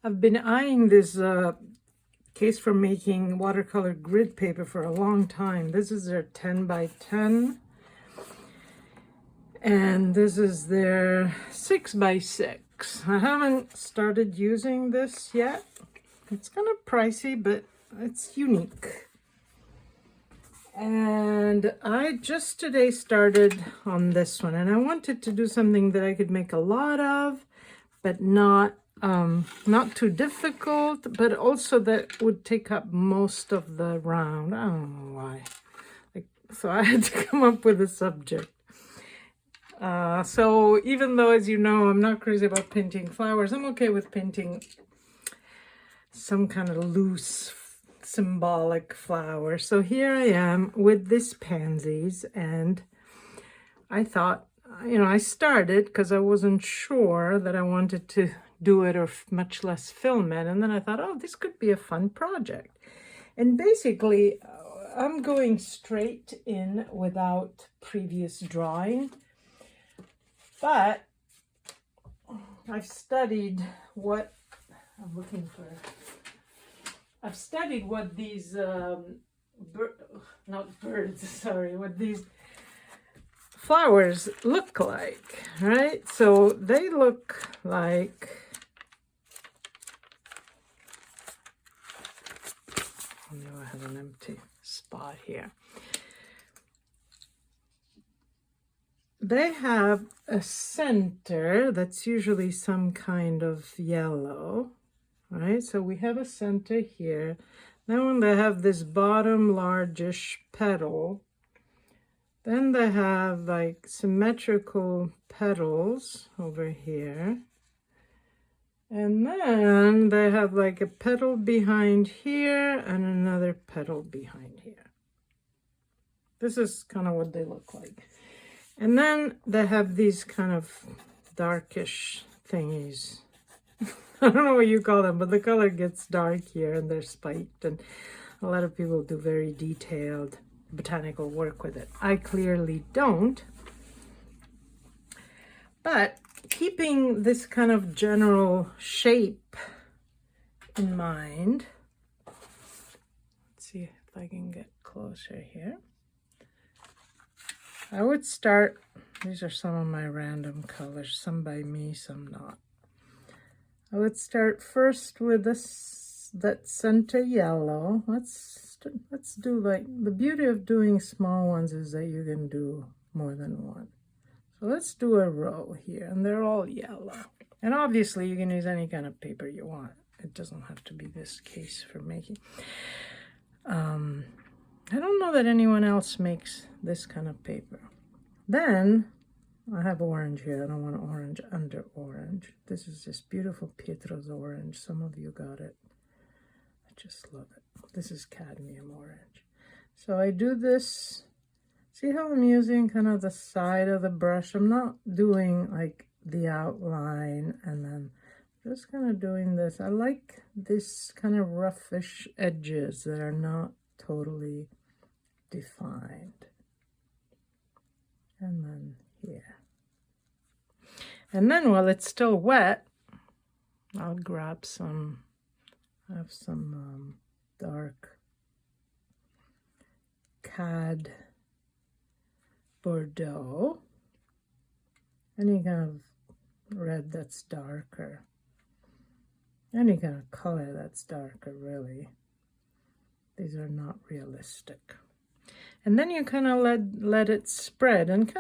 I've been eyeing this case for making watercolor grid paper for a long time. This is their 10 by 10. And this is their 6 by 6. I haven't started using this yet. It's kind of pricey, but it's unique. And I just today started on this one, and I wanted to do something that I could make a lot of, but not too difficult, but also that would take up most of the round. I don't know why. So I had to come up with a subject. So even though, as you know, I'm not crazy about painting flowers, I'm okay with painting some kind of loose symbolic flower. So here I am with these pansies, and I thought, I started because I wasn't sure that I wanted to do it or much less film it, and then I thought, oh, this could be a fun project. And basically I'm going straight in without previous drawing, but I've studied what I'm looking for. I've studied what these what these flowers look like, right? So they look like, oh no, I have an empty spot here. They have a center that's usually some kind of yellow, right? So we have a center here. Then when they have this bottom largish petal, then they have like symmetrical petals over here. And then they have like a petal behind here and another petal behind here. This is kind of what they look like. And then they have these kind of darkish thingies. I don't know what you call them, but the color gets dark here and they're spiked. And a lot of people do very detailed botanical work with it. I clearly don't. But keeping this kind of general shape in mind, let's see if I can get closer here. I would start, these are some of my random colors, some by me, some not. I would start first with that center yellow. Let's do, like, the beauty of doing small ones is that you can do more than one. So let's do a row here, and they're all yellow. And obviously you can use any kind of paper you want. It doesn't have to be this case for making. I don't know that anyone else makes this kind of paper. Then I have orange here. I don't want orange under orange. This is just beautiful Pietro's orange. Some of you got it. I just love it. This is cadmium orange. So I do this. See how I'm using kind of the side of the brush? I'm not doing like the outline and then just kind of doing this. I like this kind of roughish edges that are not totally defined. And then here. And then while it's still wet, I'll grab some, I have some dark cad Bordeaux, any kind of red that's darker, any kind of color that's darker, really. These are not realistic. And then you kind of let it spread and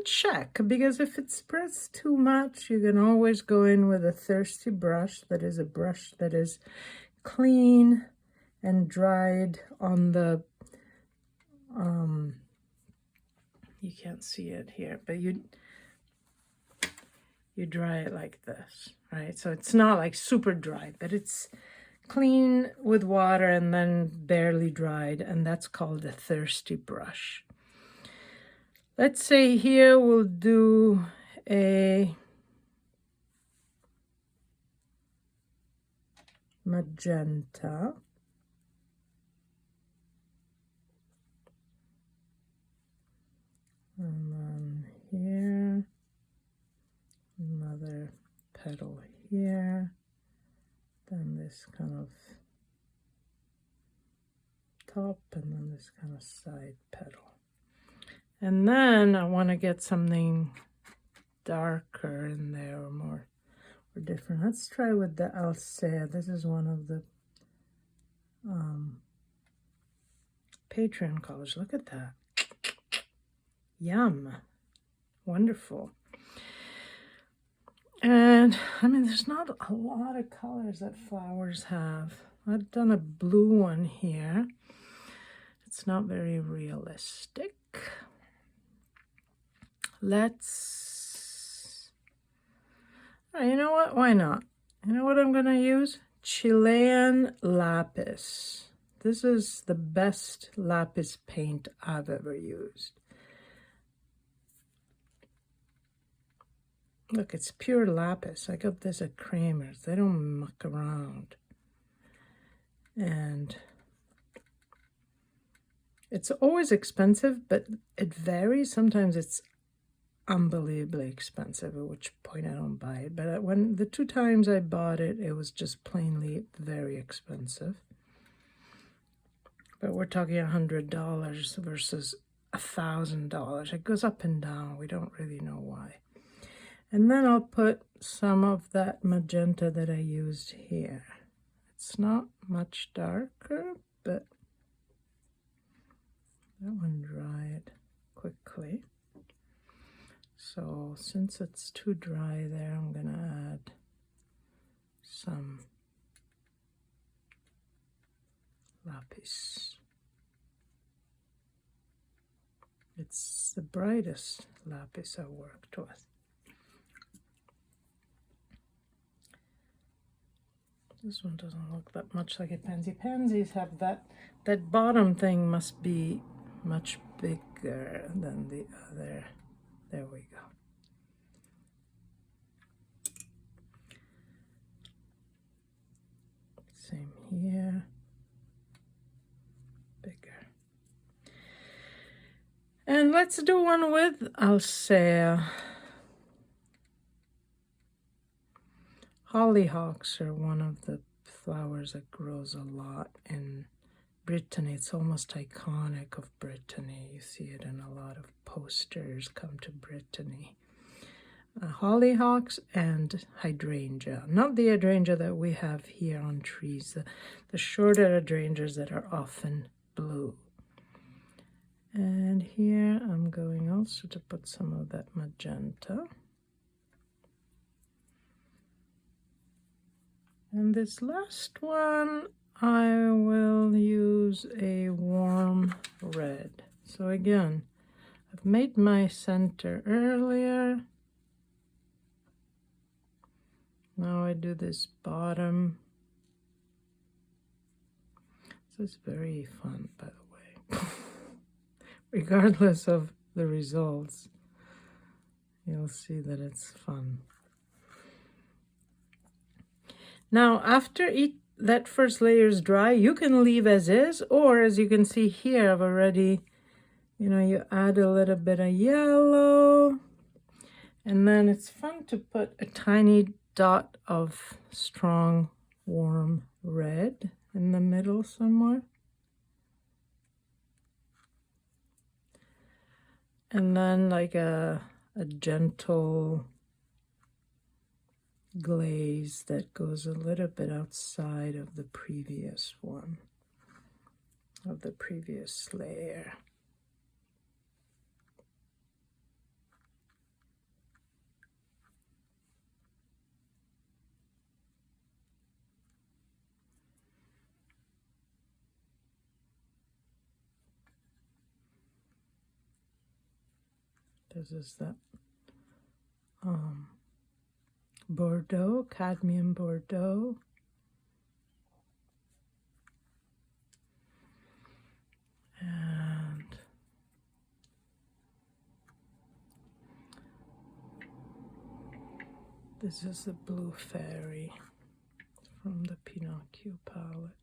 check, because if it spreads too much, you can always go in with a thirsty brush that is a brush that is clean and dried on the you can't see it here, but you dry it like this, right? So it's not like super dry, but it's clean with water and then barely dried, and that's called a thirsty brush. Let's say here we'll do a magenta. And then here, another petal here, then this kind of top, and then this kind of side petal. And then I want to get something darker in there, or more or different. Let's try with the Alsea. This is one of the Patreon colors. Look at that. Yum. Wonderful. And I mean, there's not a lot of colors that flowers have. I've done a blue one here. It's not very realistic. Let's, you know what? Why not? You know what I'm going to use? Chilean lapis. This is the best lapis paint I've ever used. Look, it's pure lapis. I got this at Kramer's. They don't muck around. And it's always expensive, but it varies. Sometimes it's unbelievably expensive, at which point I don't buy it. But when the 2 times I bought it, it was just plainly very expensive. But we're talking $100 versus $1,000. It goes up and down. We don't really know why. And then I'll put some of that magenta that I used here. It's not much darker, but that one dried quickly. So since it's too dry there, I'm going to add some lapis. It's the brightest lapis I worked with. This one doesn't look that much like a pansy. Pansies have that bottom thing must be much bigger than the other. There we go. Same here. Bigger. And let's do one with Alsea. Hollyhocks are one of the flowers that grows a lot in Brittany. It's almost iconic of Brittany. You see it in a lot of posters, come to Brittany. Hollyhocks and hydrangea. Not the hydrangea that we have here on trees, the shorter hydrangeas that are often blue. And here I'm going also to put some of that magenta. And this last one, I will use a warm red. So again, I've made my center earlier. Now I do this bottom. This is very fun, by the way. Regardless of the results, you'll see that it's fun. Now, after that first layer is dry, you can leave as is, or as you can see here, I've already, you add a little bit of yellow, and then it's fun to put a tiny dot of strong, warm red in the middle somewhere. And then like a gentle glaze that goes a little bit outside of the previous one, of the previous layer. This is that Bordeaux, cadmium Bordeaux. And this is the Blue Fairy from the Pinocchio palette.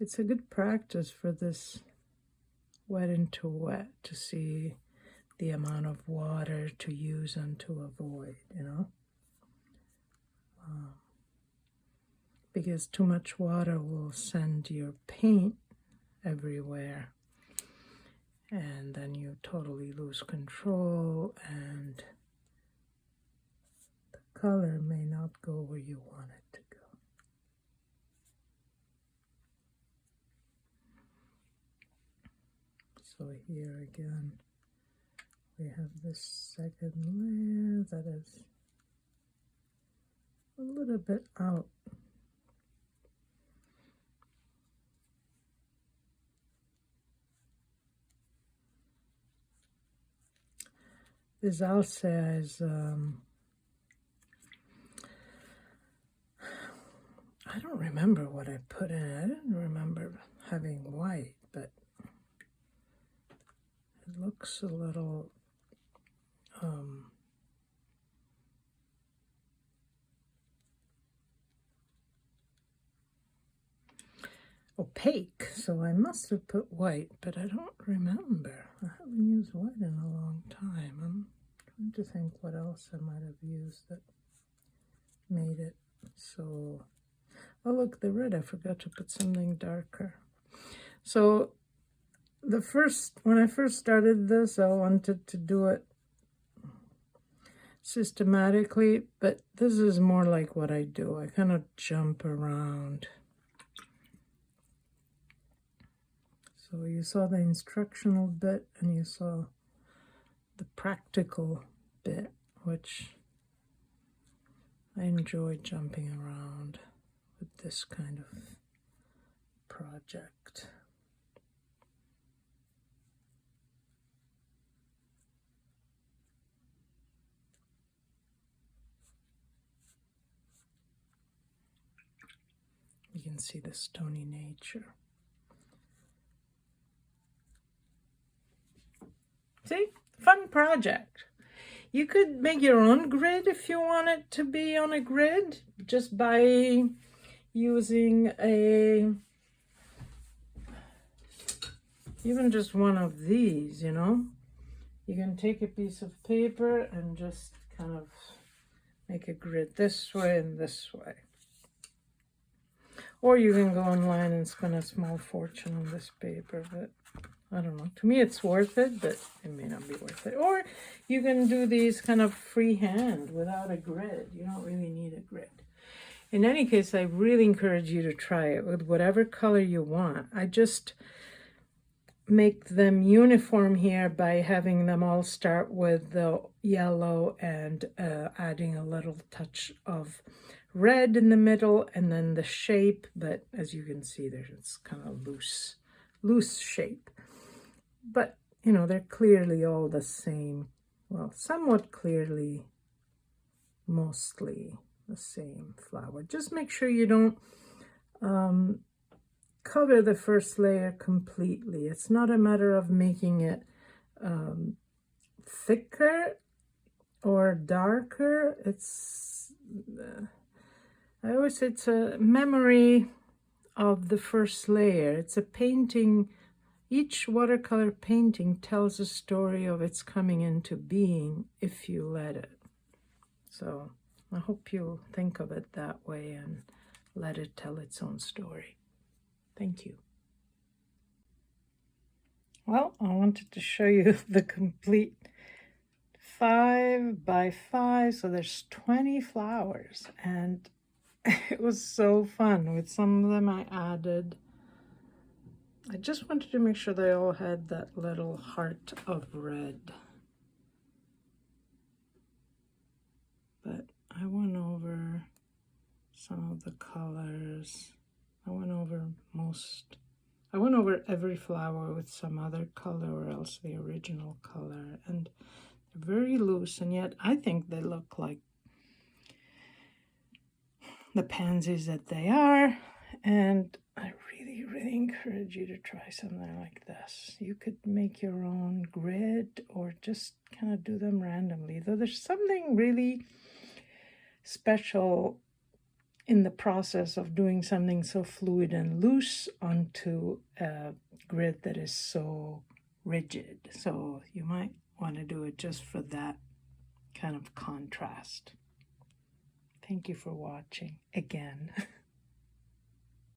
It's a good practice for this wet into wet to see the amount of water to use and to avoid, you know. Because too much water will send your paint everywhere, and then you totally lose control, and the color may not go where you want it to go. So here again, we have this second layer that is a little bit out. This alsa is, I don't remember what I put in it. I didn't remember having white, but it looks a little opaque, so I must have put white, but I don't remember. I haven't used white in a long time. I'm trying to think what else I might have used that made it so... Oh, look, the red, I forgot to put something darker. So when I first started this, I wanted to do it systematically, but this is more like what I do. I kind of jump around. So you saw the instructional bit and you saw the practical bit, which I enjoy jumping around with this kind of project. You can see the stony nature. See? Fun project. You could make your own grid if you want it to be on a grid, just by using even just one of these, you know. You can take a piece of paper and just kind of make a grid this way and this way. Or you can go online and spend a small fortune on this paper, but I don't know. To me, it's worth it, but it may not be worth it. Or you can do these kind of freehand without a grid. You don't really need a grid. In any case, I really encourage you to try it with whatever color you want. I just make them uniform here by having them all start with the yellow and adding a little touch of red in the middle, and then the shape. But as you can see, it's kind of loose shape. But, you know, they're clearly all the same. Well, somewhat clearly, mostly the same flower. Just make sure you don't cover the first layer completely. It's not a matter of making it thicker or darker. It's, I always say it's a memory of the first layer. It's a painting. Each watercolor painting tells a story of its coming into being if you let it. So I hope you'll think of it that way and let it tell its own story. Thank you. Well, I wanted to show you the complete 5 by 5, so there's 20 flowers, and it was so fun. With some of them I just wanted to make sure they all had that little heart of red. But I went over some of the colors. I went over every flower with some other color or else the original color, and they're very loose, and yet I think they look like the pansies that they are. And I really, really encourage you to try something like this. You could make your own grid or just kind of do them randomly, though there's something really special in the process of doing something so fluid and loose onto a grid that is so rigid. So you might want to do it just for that kind of contrast. Thank you for watching again.